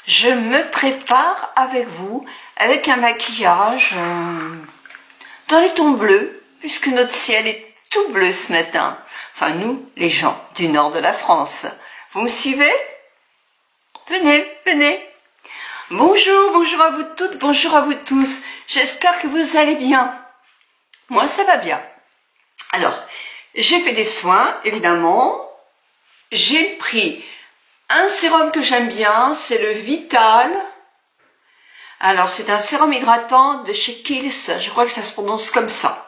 je me prépare avec vous, avec un maquillage dans les tons bleus, puisque notre ciel est tout bleu ce matin. Enfin, nous, les gens du nord de la France. Vous me suivez? Venez, venez. Bonjour, bonjour à vous toutes, bonjour à vous tous. J'espère que vous allez bien. Moi, ça va bien. Alors, j'ai fait des soins, évidemment. J'ai pris un sérum que j'aime bien, c'est le Vital. Alors, c'est un sérum hydratant de chez Kiehl's, je crois que ça se prononce comme ça.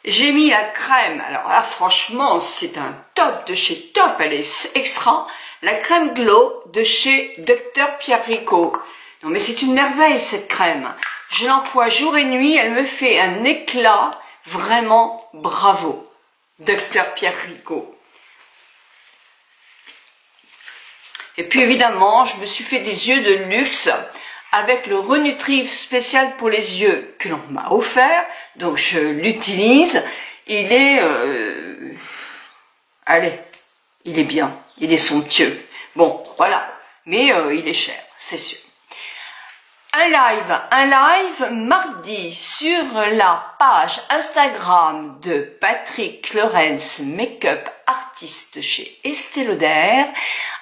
J'ai mis la crème, alors là, franchement, c'est un top de chez Top, elle est extra. La crème Glow de chez Dr Pierrico. Non, mais c'est une merveille, cette crème. Je l'emploie jour et nuit, elle me fait un éclat, vraiment bravo. Dr Pierrico. Et puis évidemment, je me suis fait des yeux de luxe avec le Renutriv spécial pour les yeux que l'on m'a offert. Donc je l'utilise. Il est... allez, il est bien. Il est somptueux. Bon, voilà. Mais il est cher, c'est sûr. Un live mardi sur la page Instagram de Patrick Lawrence, make-up artiste chez Estée Lauder,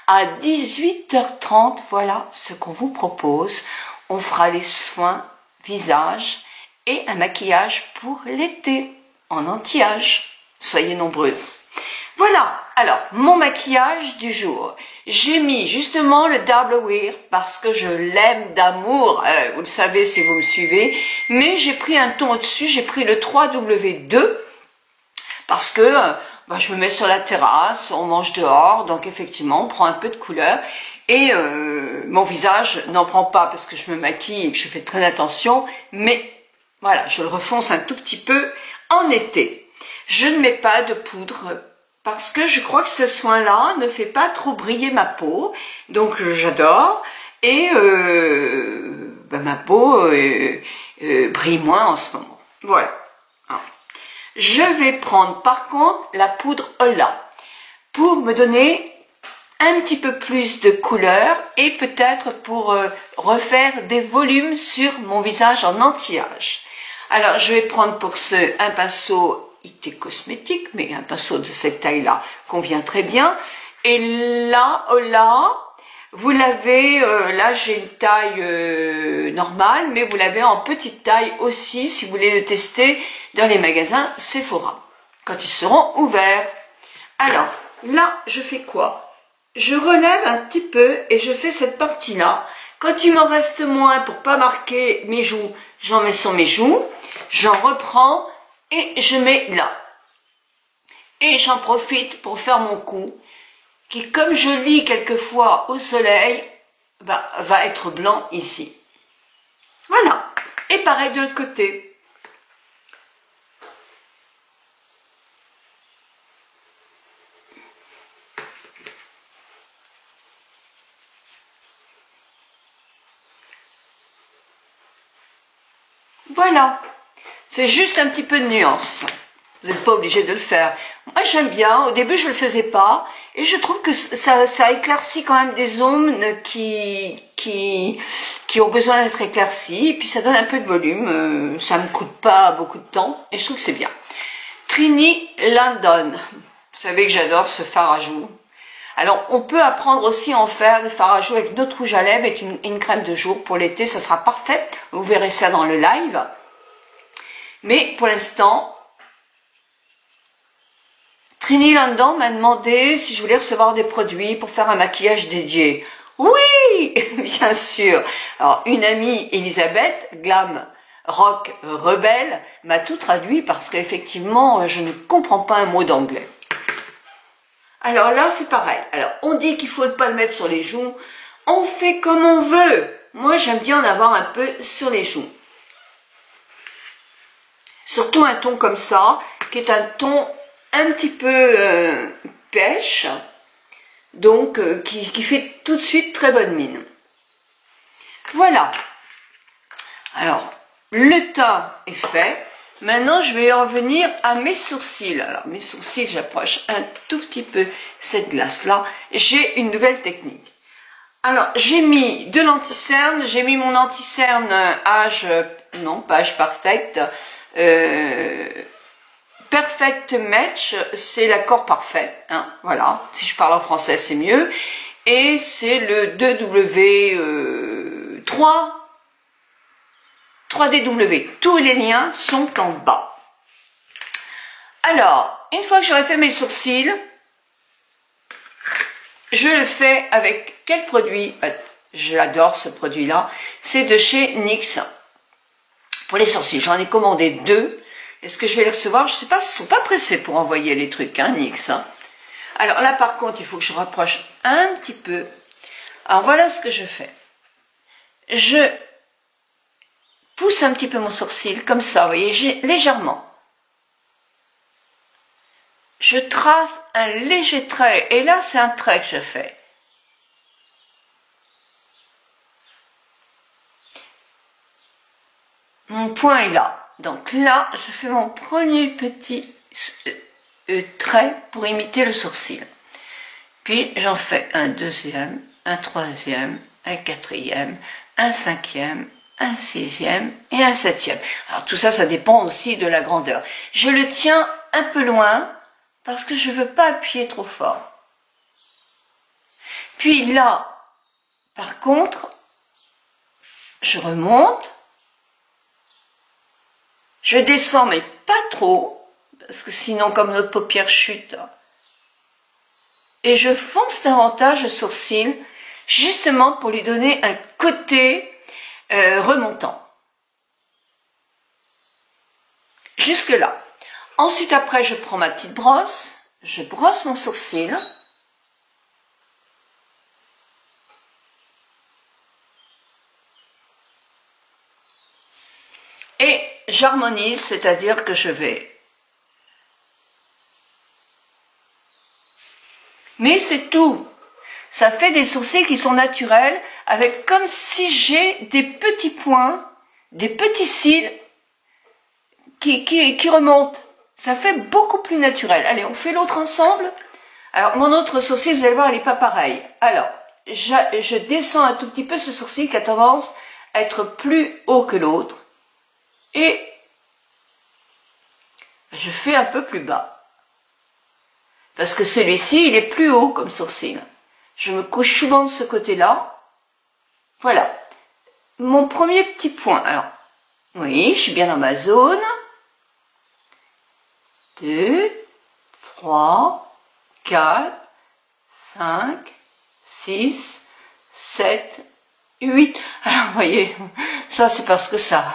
à 18h30, voilà ce qu'on vous propose. On fera les soins visage et un maquillage pour l'été, en anti-âge. Soyez nombreuses. Voilà, alors, mon maquillage du jour. J'ai mis justement le Double Wear parce que je l'aime d'amour, vous le savez si vous me suivez, mais j'ai pris un ton au-dessus, j'ai pris le 3W2 parce que je me mets sur la terrasse, on mange dehors, donc effectivement on prend un peu de couleur et mon visage n'en prend pas parce que je me maquille et que je fais très attention, mais voilà, je le refonce un tout petit peu en été. Je ne mets pas de poudre parce que je crois que ce soin-là ne fait pas trop briller ma peau, donc j'adore, et ma peau brille moins en ce moment. Voilà. Je vais prendre par contre la poudre Hola pour me donner un petit peu plus de couleur et peut-être pour refaire des volumes sur mon visage en anti-âge. Alors je vais prendre pour ce un pinceau IT cosmétique, mais un pinceau de cette taille-là convient très bien. Et là, Hola, vous l'avez, là j'ai une taille normale, mais vous l'avez en petite taille aussi si vous voulez le tester dans les magasins Sephora, quand ils seront ouverts. Alors, là, je fais quoi? Je relève un petit peu et je fais cette partie-là. Quand il m'en reste moins pour pas marquer mes joues, j'en mets sur mes joues, j'en reprends et je mets là. Et j'en profite pour faire mon cou, qui, comme je lis quelquefois au soleil, va être blanc ici. Voilà. Et pareil de l'autre côté. Voilà. C'est juste un petit peu de nuance. Vous n'êtes pas obligé de le faire. Moi, j'aime bien. Au début, je le faisais pas. Et je trouve que ça éclaircit quand même des zones qui ont besoin d'être éclaircies. Et puis, ça donne un peu de volume. Ça me coûte pas beaucoup de temps. Et je trouve que c'est bien. Trini London. Vous savez que j'adore ce fard à joues. Alors, on peut apprendre aussi à en faire des fards à joues avec notre rouge à lèvres et une crème de jour. Pour l'été, ça sera parfait. Vous verrez ça dans le live. Mais pour l'instant, Trini London m'a demandé si je voulais recevoir des produits pour faire un maquillage dédié. Oui, bien sûr. Alors, une amie, Elisabeth, Glam Rock Rebelle, m'a tout traduit parce qu'effectivement, je ne comprends pas un mot d'anglais. Alors là, c'est pareil. Alors, on dit qu'il faut pas le mettre sur les joues. On fait comme on veut. Moi, j'aime bien en avoir un peu sur les joues. Surtout un ton comme ça, qui est un ton un petit peu pêche, donc qui fait tout de suite très bonne mine. Voilà. Alors, le teint est fait. Maintenant, je vais en venir à mes sourcils. Alors, mes sourcils, j'approche un tout petit peu cette glace-là. J'ai une nouvelle technique. Alors, j'ai mis de l'anti-cerne, j'ai mis mon anti-cerne âge, non, pas âge parfaite, perfect match, c'est l'accord parfait, hein, voilà, si je parle en français c'est mieux, et c'est le 2W 3DW, tous les liens sont en bas. Alors, une fois que j'aurai fait mes sourcils, je le fais avec quel produit? J'adore ce produit-là. C'est de chez NYX. Pour les sourcils, j'en ai commandé 2. Est-ce que je vais les recevoir? Je sais pas, ils sont pas pressés pour envoyer les trucs, hein, NYX. Hein. Alors là, par contre, il faut que je rapproche un petit peu. Alors voilà ce que je fais. Je pousse un petit peu mon sourcil, comme ça, vous voyez, légèrement. Je trace un léger trait, et là c'est un trait que je fais. Mon point est là, donc là je fais mon premier petit trait pour imiter le sourcil. Puis j'en fais un deuxième, un troisième, un quatrième, un cinquième, un sixième et un septième. Alors tout ça, ça dépend aussi de la grandeur. Je le tiens un peu loin, parce que je ne veux pas appuyer trop fort. Puis là, par contre, je remonte, je descends, mais pas trop, parce que sinon, comme notre paupière chute, et je fonce davantage le sourcil, justement pour lui donner un côté remontant. Jusque là. Ensuite, après, je prends ma petite brosse, je brosse mon sourcil. Et j'harmonise, c'est-à-dire que je vais. Mais c'est tout. Ça fait des sourcils qui sont naturels, avec comme si j'ai des petits points, des petits cils qui remontent. Ça fait beaucoup plus naturel. Allez, on fait l'autre ensemble. Alors, mon autre sourcil, vous allez voir, il n'est pas pareil. Alors, je descends un tout petit peu ce sourcil qui a tendance à être plus haut que l'autre. Et je fais un peu plus bas. Parce que celui-ci, il est plus haut comme sourcil. Je me couche souvent de ce côté-là. Voilà. Mon premier petit point. Alors, oui, je suis bien dans ma zone. 2, 3, 4, 5, 6, 7, 8. Alors, vous voyez, ça c'est parce que ça,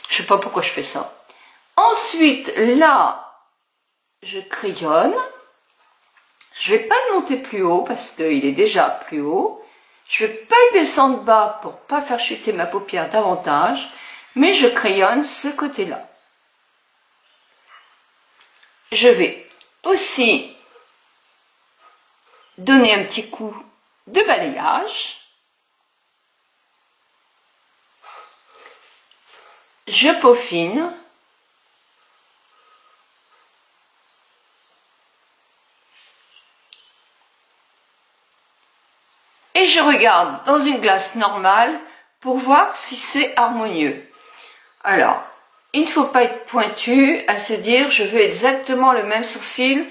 je sais pas pourquoi je fais ça. Ensuite, là, je crayonne. Je vais pas le monter plus haut parce qu'il est déjà plus haut. Je vais pas le descendre bas pour pas faire chuter ma paupière davantage, mais je crayonne ce côté-là. Je vais aussi donner un petit coup de balayage. Je peaufine. Et je regarde dans une glace normale pour voir si c'est harmonieux. Alors, il ne faut pas être pointu à se dire je veux exactement le même sourcil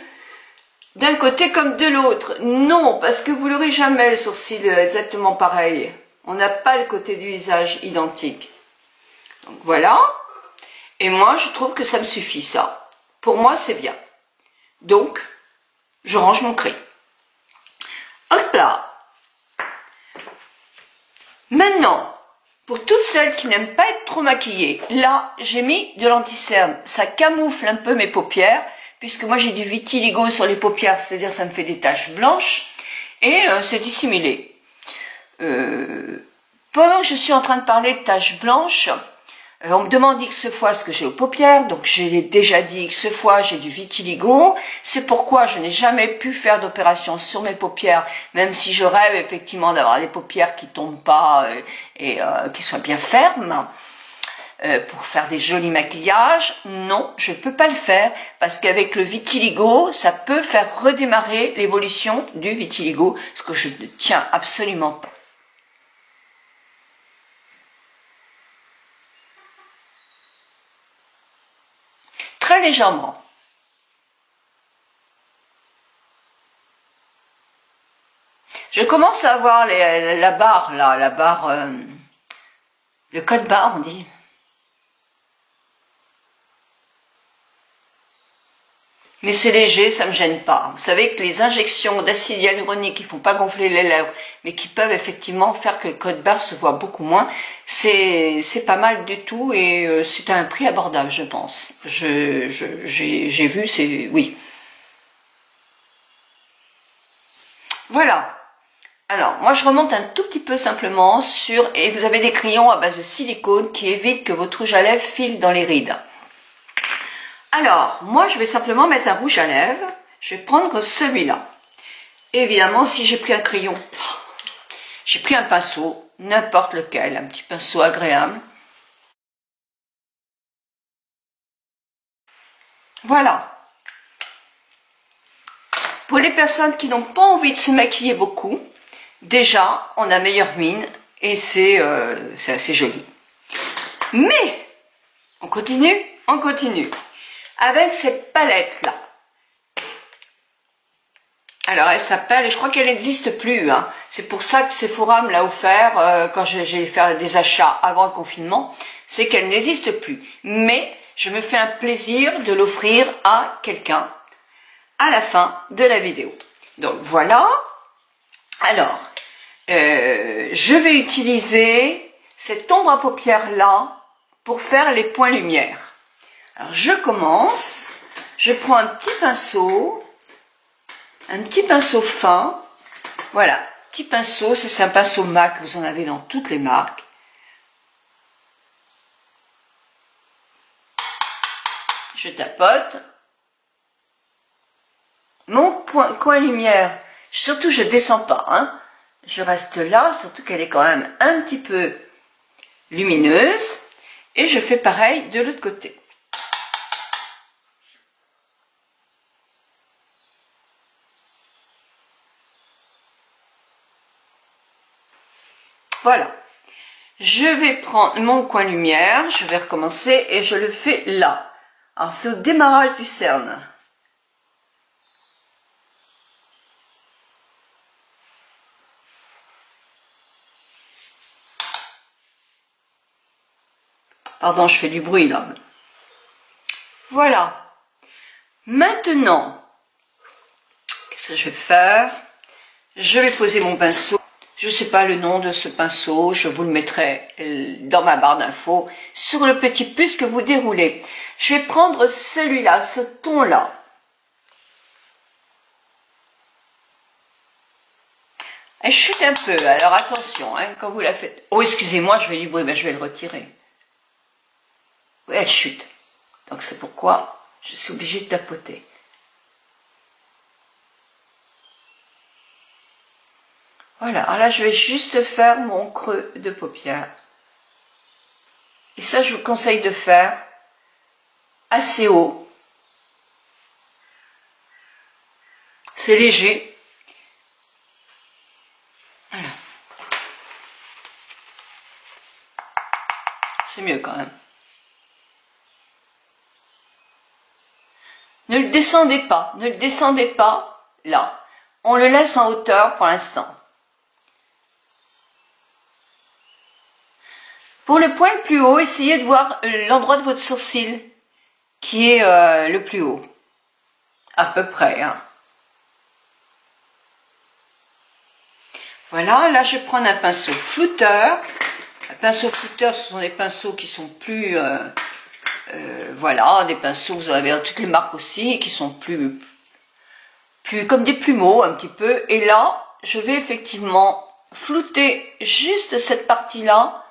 d'un côté comme de l'autre. Non, parce que vous n'aurez jamais le sourcil exactement pareil. On n'a pas le côté du visage identique. Donc voilà. Et moi, je trouve que ça me suffit, ça. Pour moi, c'est bien. Donc, je range mon cri. Hop là. Maintenant, pour toutes celles qui n'aiment pas être trop maquillées, là, j'ai mis de l'anti-cerne. Ça camoufle un peu mes paupières, puisque moi j'ai du vitiligo sur les paupières, c'est-à-dire ça me fait des taches blanches, et c'est dissimulé. Pendant que je suis en train de parler de taches blanches, on me demande X fois ce que j'ai aux paupières, donc j'ai déjà dit X fois, j'ai du vitiligo. C'est pourquoi je n'ai jamais pu faire d'opération sur mes paupières, même si je rêve effectivement d'avoir des paupières qui tombent pas et qui soient bien fermes, pour faire des jolis maquillages. Non, je peux pas le faire, parce qu'avec le vitiligo, ça peut faire redémarrer l'évolution du vitiligo, ce que je ne tiens absolument pas. très légèrement. Je commence à avoir la barre là, la barre, le code barre on dit. Mais c'est léger, ça me gêne pas. Vous savez que les injections d'acide hyaluronique qui font pas gonfler les lèvres, mais qui peuvent effectivement faire que le code barre se voit beaucoup moins, c'est pas mal du tout et c'est à un prix abordable, je pense. J'ai vu, c'est oui. Voilà. Alors, moi je remonte un tout petit peu simplement sur, et vous avez des crayons à base de silicone qui évitent que votre rouge à lèvres file dans les rides. Alors, moi je vais simplement mettre un rouge à lèvres, je vais prendre celui-là. Évidemment, si j'ai pris un crayon, j'ai pris un pinceau, n'importe lequel, un petit pinceau agréable. Voilà. Pour les personnes qui n'ont pas envie de se maquiller beaucoup, déjà, on a meilleure mine et c'est assez joli. Mais, on continue, on continue. Avec cette palette-là. Alors, elle s'appelle, et je crois qu'elle n'existe plus, hein. C'est pour ça que Sephora me l'a offert quand j'ai fait des achats avant le confinement. C'est qu'elle n'existe plus. Mais, je me fais un plaisir de l'offrir à quelqu'un à la fin de la vidéo. Donc, voilà. Alors, je vais utiliser cette ombre à paupières là pour faire les points lumière. Alors je commence, je prends un petit pinceau fin, voilà, petit pinceau, c'est un pinceau MAC, vous en avez dans toutes les marques. Je tapote. Mon coin lumière, surtout je descends pas, hein. Je reste là, surtout qu'elle est quand même un petit peu lumineuse. Et je fais pareil de l'autre côté. Voilà. Je vais prendre mon coin lumière, je vais recommencer et je le fais là. Alors c'est au démarrage du cerne. Pardon, je fais du bruit là. Voilà. Maintenant, qu'est-ce que je vais faire? Je vais poser mon pinceau. Je ne sais pas le nom de ce pinceau, je vous le mettrai dans ma barre d'infos, sur le petit puce que vous déroulez. Je vais prendre celui-là, ce ton-là. Elle chute un peu, alors attention, hein, quand vous la faites. Oh, excusez-moi, je vais du bruit, mais je vais le retirer. Oui, elle chute. Donc c'est pourquoi je suis obligée de tapoter. Voilà, alors là je vais juste faire mon creux de paupière. Et ça je vous conseille de faire assez haut. C'est léger. Voilà. C'est mieux quand même. Ne le descendez pas, là. On le laisse en hauteur pour l'instant. Pour le point le plus haut, essayez de voir l'endroit de votre sourcil qui est le plus haut. À peu près, hein. Voilà, là je vais prendre un pinceau flouteur. Un pinceau flouteur, ce sont des pinceaux qui sont plus... voilà, des pinceaux, vous en avez dans toutes les marques aussi, qui sont plus comme des plumeaux un petit peu. Et là, je vais effectivement flouter juste cette partie-là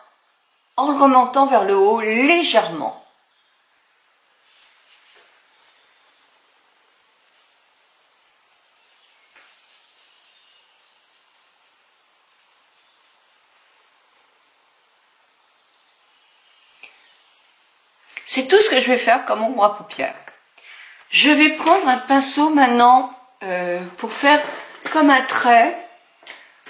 en le remontant vers le haut légèrement. C'est tout ce que je vais faire comme ombre à paupières. Je vais prendre un pinceau maintenant pour faire comme un trait.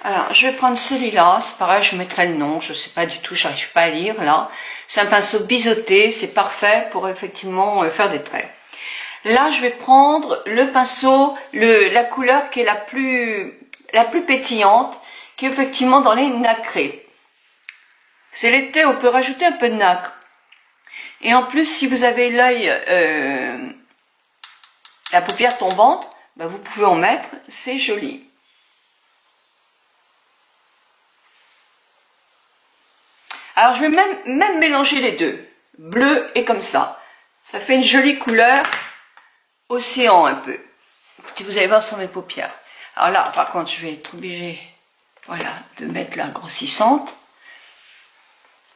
Alors, je vais prendre celui-là, c'est pareil, je mettrai le nom, je ne sais pas du tout, j'arrive pas à lire là. C'est un pinceau biseauté, c'est parfait pour effectivement faire des traits. Là, je vais prendre le pinceau, la couleur qui est la plus pétillante, qui est effectivement dans les nacrés. C'est l'été, on peut rajouter un peu de nacre. Et en plus, si vous avez l'œil, la paupière tombante, ben vous pouvez en mettre, c'est joli. Alors, je vais même mélanger les deux, bleu et comme ça. Ça fait une jolie couleur océan un peu. Vous allez voir sur mes paupières. Alors là, par contre, je vais être obligée, voilà, de mettre la grossissante.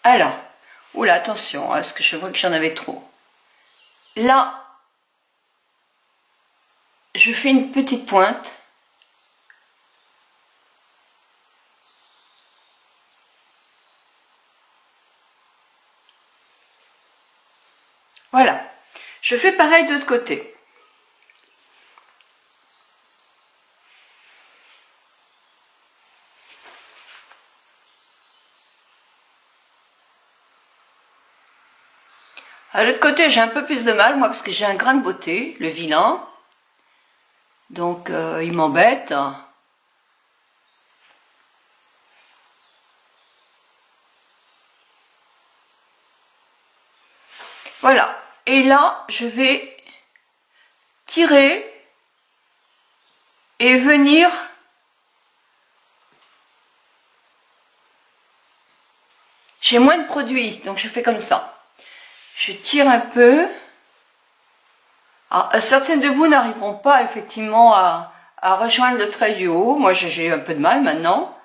Alors, oula, attention, parce que je vois que j'en avais trop. Là, je fais une petite pointe. Voilà. Je fais pareil de l'autre côté. À l'autre côté, j'ai un peu plus de mal, moi, parce que j'ai un grain de beauté, le vilain. Donc, il m'embête. Voilà. Et là, je vais tirer et venir j'ai moins de produit, donc je fais comme ça. Je tire un peu. Alors, certaines de vous n'arriveront pas effectivement à rejoindre le trait du haut. Moi, j'ai un peu de mal maintenant.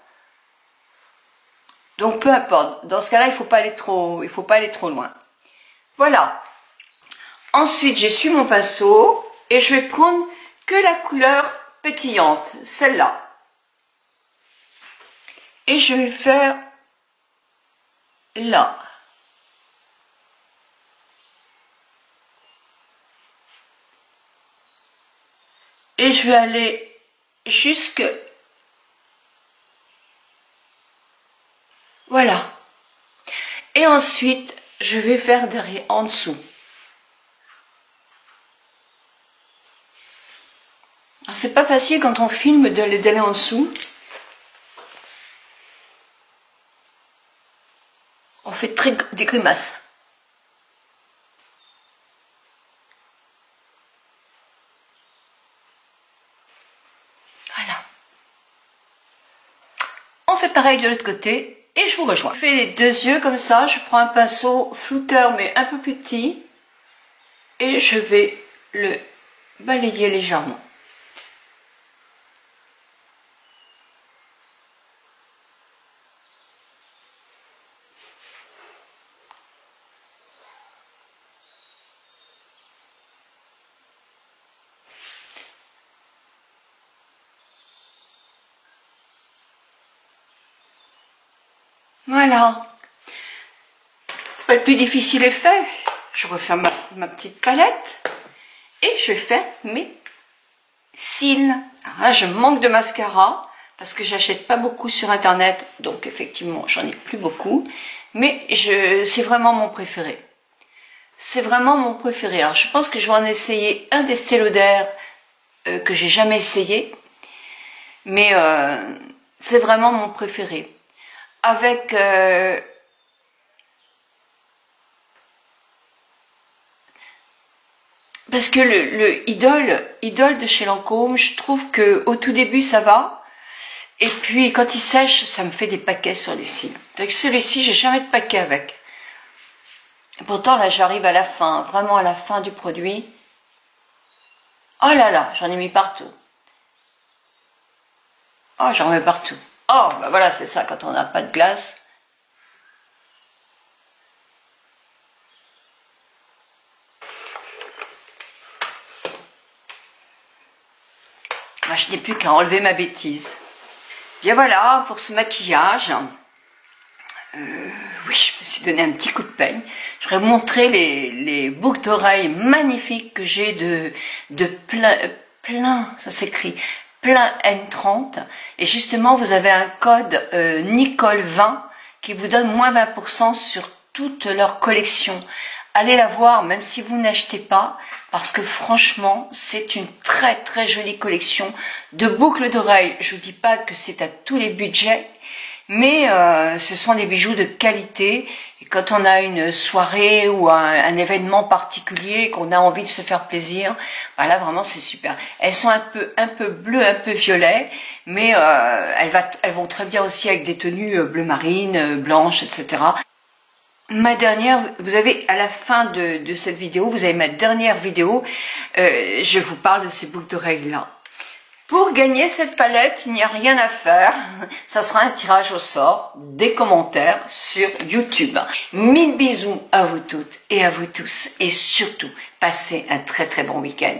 Donc, peu importe. Dans ce cas-là, il faut pas aller trop loin. Voilà. Ensuite, j'essuie mon pinceau et je vais prendre que la couleur pétillante, celle-là. Et je vais faire là. Et je vais aller jusque... Voilà. Et ensuite, je vais faire derrière, en dessous. Alors, c'est pas facile quand on filme d'aller en dessous. On fait des grimaces. Voilà. On fait pareil de l'autre côté et je vous rejoins. Je fais les deux yeux comme ça. Je prends un pinceau flouteur mais un peu plus petit et je vais le balayer légèrement. Voilà. Le plus difficile est fait. Je refais ma petite palette et je vais faire mes cils. Alors là, je manque de mascara parce que j'achète pas beaucoup sur internet, donc effectivement, j'en ai plus beaucoup. Mais c'est vraiment mon préféré. C'est vraiment mon préféré. Alors, je pense que je vais en essayer un d'Estée Lauder que j'ai jamais essayé, mais c'est vraiment mon préféré. Avec parce que le idole de chez Lancôme, je trouve que au tout début ça va, et puis quand il sèche, ça me fait des paquets sur les cils. Donc celui-ci, j'ai jamais de paquet avec. Et pourtant là, j'arrive à la fin, vraiment à la fin du produit. Oh là là, j'en ai mis partout. Oh, j'en mets partout. Oh, bah voilà, c'est ça quand on n'a pas de glace. Moi, je n'ai plus qu'à enlever ma bêtise. Bien voilà, pour ce maquillage. Oui, je me suis donné un petit coup de peigne. Je vais vous montrer les boucles d'oreilles magnifiques que j'ai de plein, ça s'écrit, plein N30. Et justement, vous avez un code Nicole 20 qui vous donne moins 20% sur toute leur collection. allez la voir même si vous n'achetez pas, parce que franchement, c'est une très très jolie collection de boucles d'oreilles. Je vous dis pas que c'est à tous les budgets, mais ce sont des bijoux de qualité. Et quand on a une soirée ou un événement particulier, qu'on a envie de se faire plaisir, voilà, vraiment c'est super. Elles sont un peu bleues, un peu violet, mais elles vont très bien aussi avec des tenues bleu marine, blanches, etc. Ma dernière, vous avez à la fin de cette vidéo, vous avez ma dernière vidéo, je vous parle de ces boucles d'oreilles là. Pour gagner cette palette, il n'y a rien à faire, ça sera un tirage au sort, des commentaires sur YouTube. 1000 bisous à vous toutes et à vous tous, et surtout, passez un très très bon week-end.